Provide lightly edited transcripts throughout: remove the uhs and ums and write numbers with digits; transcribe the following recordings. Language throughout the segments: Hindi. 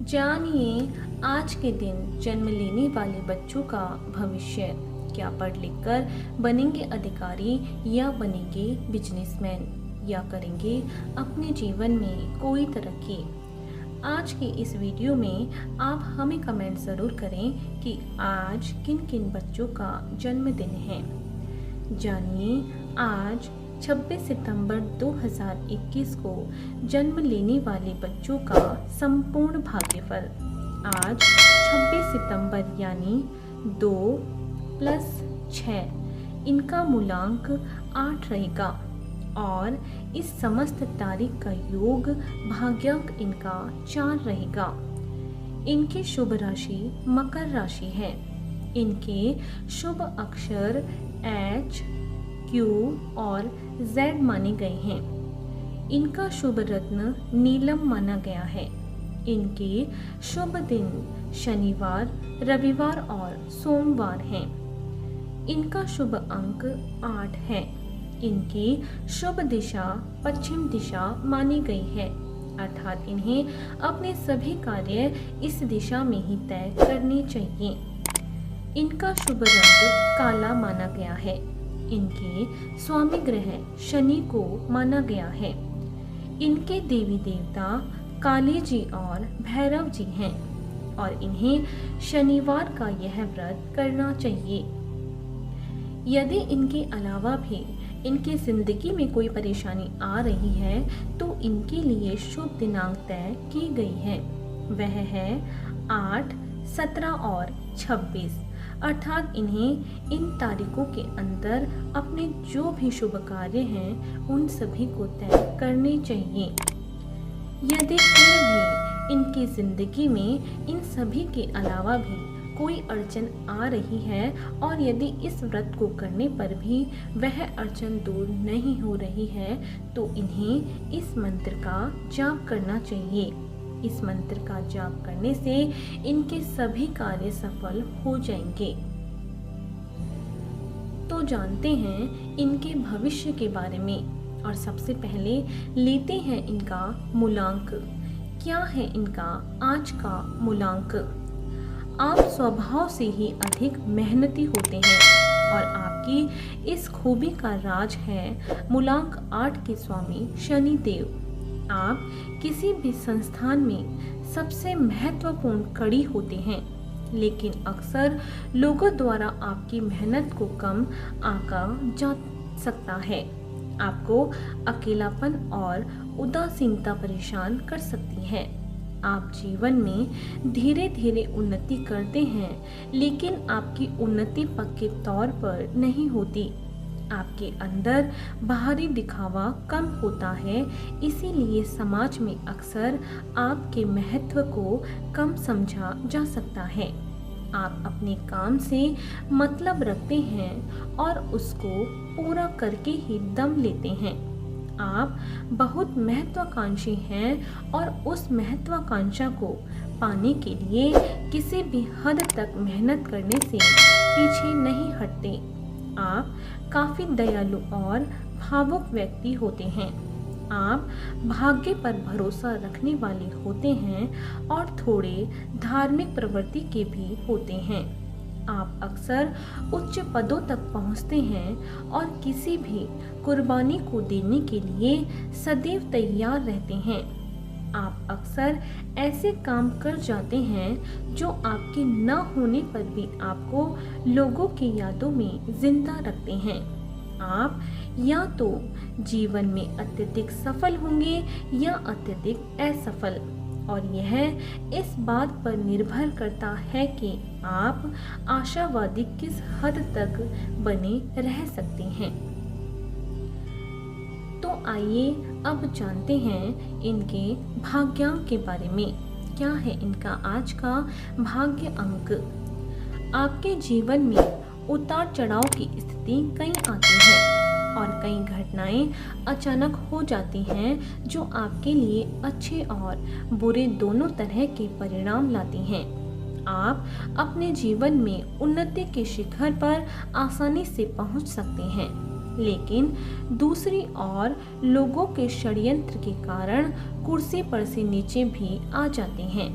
जानिए आज के दिन जन्म लेने वाले बच्चों का भविष्य। क्या पढ़ लिख कर बनेंगे अधिकारी या बनेंगे बिजनेसमैन या करेंगे अपने जीवन में कोई तरक्की। आज के इस वीडियो में आप हमें कमेंट ज़रूर करें कि आज किन किन बच्चों का जन्मदिन है। जानिए आज 26 सितंबर 2021 को जन्म लेने वाले बच्चों का संपूर्ण भाग्यफल। आज 26 सितंबर यानी 2 + 6 इनका मूलांक 8 रहेगा और इस समस्त तारीख का योग भाग्यांक इनका 4 रहेगा। इनकी शुभ राशि मकर राशि है। इनके शुभ अक्षर H, Q और Z माने गए हैं। इनका शुभ रत्न नीलम माना गया है। इनके शुभ दिन शनिवार, रविवार और सोमवार हैं। इनका शुभ अंक 8 है। इनकी शुभ दिशा पश्चिम दिशा मानी गई है, अर्थात इन्हें अपने सभी कार्य इस दिशा में ही तय करने चाहिए। इनका शुभ रंग काला माना गया है। इनके स्वामी ग्रह शनि को माना गया है। इनके देवी देवता काली जी और भैरव जी हैं और इन्हें शनिवार का यह व्रत करना चाहिए। यदि इनके अलावा भी इनकी जिंदगी में कोई परेशानी आ रही है तो इनके लिए शुभ दिनांक तय की गई है। वह है 8, 17 और 26, अर्थात इन्हें इन तारीखों के अंदर अपने जो भी शुभ कार्य हैं उन सभी को तय करने चाहिए। यदि फिर भी इनकी जिंदगी में इन सभी के अलावा भी कोई अड़चन आ रही है और यदि इस व्रत को करने पर भी वह अड़चन दूर नहीं हो रही है तो इन्हें इस मंत्र का जाप करना चाहिए। इस मंत्र का जाप करने से इनके सभी कार्य सफल हो जाएंगे। तो जानते हैं इनके भविष्य के बारे में और सबसे पहले लेते हैं इनका मूलांक। क्या है इनका आज का मूलांक? आप स्वभाव से ही अधिक मेहनती होते हैं और आपकी इस खूबी का राज है मूलांक 8 के स्वामी शनि देव। आप किसी भी संस्थान में सबसे महत्वपूर्ण कड़ी होते हैं, लेकिन अक्सर लोगों द्वारा आपकी मेहनत को कम आंका जा सकता है। आपको अकेलापन और उदासीनता परेशान कर सकती है। आप जीवन में धीरे धीरे उन्नति करते हैं, लेकिन आपकी उन्नति पक्के तौर पर नहीं होती। आपके अंदर बाहरी दिखावा कम होता है, इसीलिए समाज में अक्सर आपके महत्व को कम समझा जा सकता है। आप अपने काम से मतलब रखते हैं और उसको पूरा करके ही दम लेते हैं। आप बहुत महत्वाकांक्षी हैं और उस महत्वाकांक्षा को पाने के लिए किसी भी हद तक मेहनत करने से पीछे नहीं हटते। आप काफ़ी दयालु और भावुक व्यक्ति होते हैं। आप भाग्य पर भरोसा रखने वाले होते हैं और थोड़े धार्मिक प्रवृत्ति के भी होते हैं। आप अक्सर उच्च पदों तक पहुंचते हैं और किसी भी कुर्बानी को देने के लिए सदैव तैयार रहते हैं। आप अक्सर ऐसे काम कर जाते हैं जो आपके न होने पर भी आपको लोगों की यादों में जिंदा रखते हैं। आप या तो जीवन में अत्यधिक सफल होंगे या अत्यधिक असफल, और यह इस बात पर निर्भर करता है कि आप आशावादी किस हद तक बने रह सकते हैं। तो आइए अब जानते हैं इनके भाग्यांक के बारे में। क्या है इनका आज का भाग्य अंक? आपके जीवन में उतार चढ़ाव की स्थिति कई आती है और कई घटनाएं अचानक हो जाती हैं जो आपके लिए अच्छे और बुरे दोनों तरह के परिणाम लाती हैं। आप अपने जीवन में उन्नति के शिखर पर आसानी से पहुंच सकते हैं, लेकिन दूसरी ओर लोगों के षड्यंत्र के कारण कुर्सी पर से नीचे भी आ जाते हैं।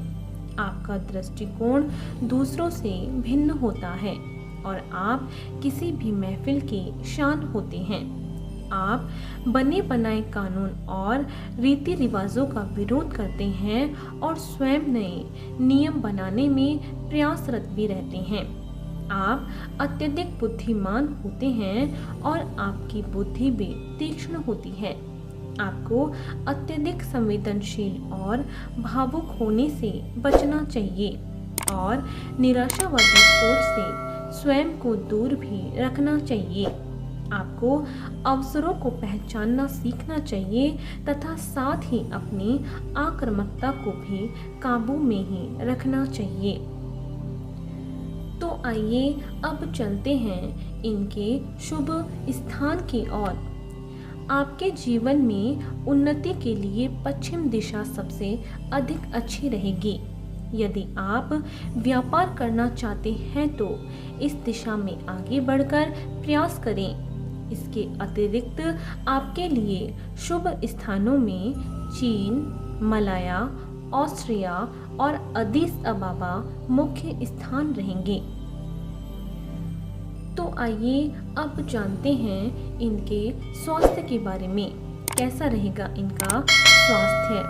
आपका दृष्टिकोण दूसरों से भिन्न होता है और आप किसी भी महफिल के शान होते हैं। आप बने बनाए कानून और रीति रिवाजों का विरोध करते हैं और स्वयं नए नियम बनाने में प्रयासरत भी रहते हैं। आप अत्यधिक बुद्धिमान होते हैं और आपकी बुद्धि भी तीक्ष्ण होती है। आपको अत्यधिक संवेदनशील और भावुक होने से बचना चाहिए और निराशावादी सोच से स्वयं को दूर भी रखना चाहिए। आपको अवसरों को पहचानना सीखना चाहिए तथा साथ ही अपनी आक्रामकता को भी काबू में ही रखना चाहिए। तो आइए अब चलते हैं इनके शुभ स्थान की ओर। आपके जीवन में उन्नति के लिए पश्चिम दिशा सबसे अधिक अच्छी रहेगी। यदि आप व्यापार करना चाहते हैं तो इस दिशा में आगे बढ़कर प्रयास करें। इसके अतिरिक्त आपके लिए शुभ स्थानों में चीन, मलाया, ऑस्ट्रिया और अदीस अबाबा मुख्य स्थान रहेंगे। तो आइए अब जानते हैं इनके स्वास्थ्य के बारे में। कैसा रहेगा इनका स्वास्थ्य?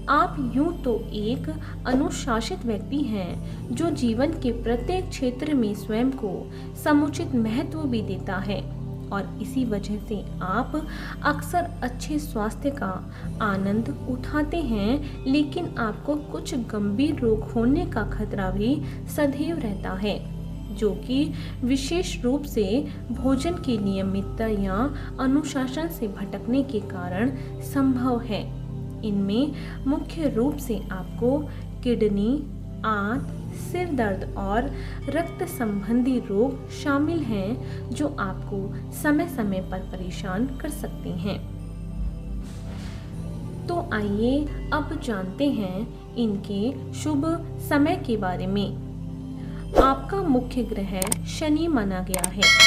आप यूं तो एक अनुशासित व्यक्ति हैं जो जीवन के प्रत्येक क्षेत्र में स्वयं को समुचित महत्व भी देता है और इसी वजह से आप अक्सर अच्छे स्वास्थ्य का आनंद उठाते हैं, लेकिन आपको कुछ गंभीर रोग होने का खतरा भी सदैव रहता है, जो कि विशेष रूप से भोजन की नियमितता या अनुशासन से भटकने के कारण संभव है। इनमें मुख्य रूप से आपको किडनी, आंत, सिर दर्द और रक्त संबंधी रोग शामिल हैं जो आपको समय समय पर परेशान कर सकते हैं। तो आइए अब जानते हैं इनके शुभ समय के बारे में। आपका मुख्य ग्रह शनि माना गया है।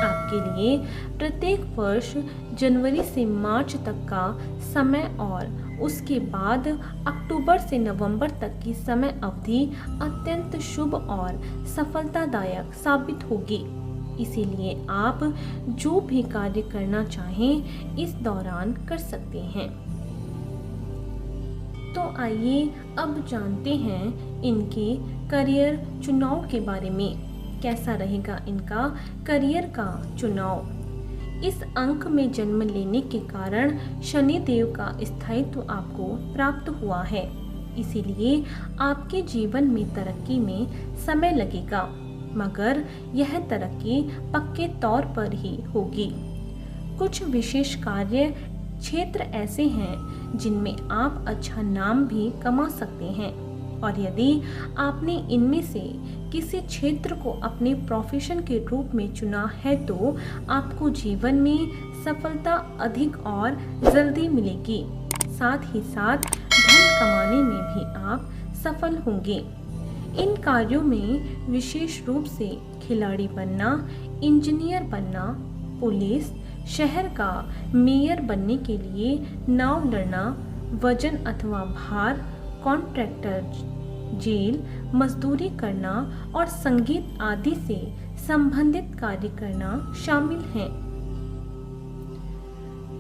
आपके लिए प्रत्येक वर्ष जनवरी से मार्च तक का समय और उसके बाद अक्टूबर से नवंबर तक की समय अवधि अत्यंत शुभ और सफलतादायक साबित होगी। इसीलिए आप जो भी कार्य करना चाहें इस दौरान कर सकते हैं। तो आइए अब जानते हैं इनके करियर चुनाव के बारे में। कैसा रहेगा इनका करियर का चुनाव? इस अंक में जन्म लेने के कारण शनि देव का स्थायित्व आपको प्राप्त हुआ है। इसीलिए आपके जीवन में तरक्की में समय लगेगा, मगर यह तरक्की पक्के तौर पर ही होगी। कुछ विशेष कार्य क्षेत्र ऐसे हैं जिनमें आप अच्छा नाम भी कमा सकते हैं और यदि आपने इनमें से किसी क्षेत्र को अपने प्रोफेशन के रूप में चुना है तो आपको जीवन में सफलता अधिक और जल्दी मिलेगी। साथ ही साथ धन कमाने में भी आप सफल होंगे। इन कार्यों में विशेष रूप से खिलाड़ी बनना, इंजीनियर बनना, पुलिस, शहर का मेयर बनने के लिए नाव लड़ना, वजन अथवा भार, कॉन्ट्रैक्टर, जेल, मजदूरी करना और संगीत आदि से संबंधित कार्य करना शामिल हैं।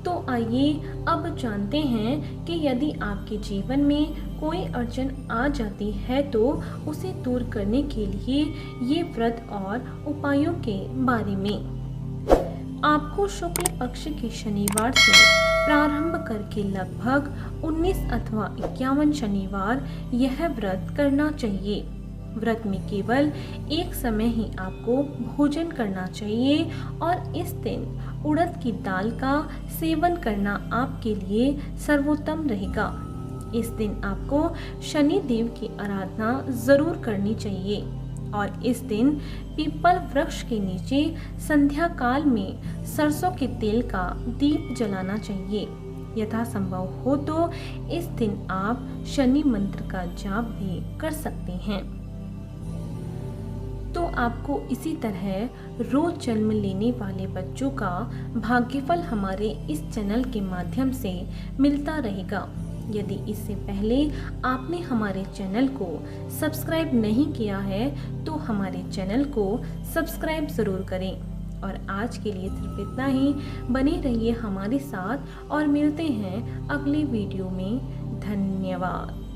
तो आइए अब जानते हैं कि यदि आपके जीवन में कोई अड़चन आ जाती है तो उसे दूर करने के लिए ये व्रत और उपायों के बारे में। आपको शुक्ल पक्ष के शनिवार से प्रारंभ करके लगभग 19 अथवा 51 शनिवार यह व्रत करना चाहिए। व्रत में केवल एक समय ही आपको भोजन करना चाहिए और इस दिन उड़द की दाल का सेवन करना आपके लिए सर्वोत्तम रहेगा। इस दिन आपको शनि देव की आराधना जरूर करनी चाहिए और इस दिन पीपल वृक्ष के नीचे संध्या काल में सरसों के तेल का दीप जलाना चाहिए। यथासंभव हो तो इस दिन आप शनि मंत्र का जाप भी कर सकते हैं। तो आपको इसी तरह रोज जन्म लेने वाले बच्चों का भाग्यफल हमारे इस चैनल के माध्यम से मिलता रहेगा। यदि इससे पहले आपने हमारे चैनल को सब्सक्राइब नहीं किया है तो हमारे चैनल को सब्सक्राइब ज़रूर करें। और आज के लिए सिर्फ इतना ही। बने रहिए हमारे साथ और मिलते हैं अगले वीडियो में। धन्यवाद।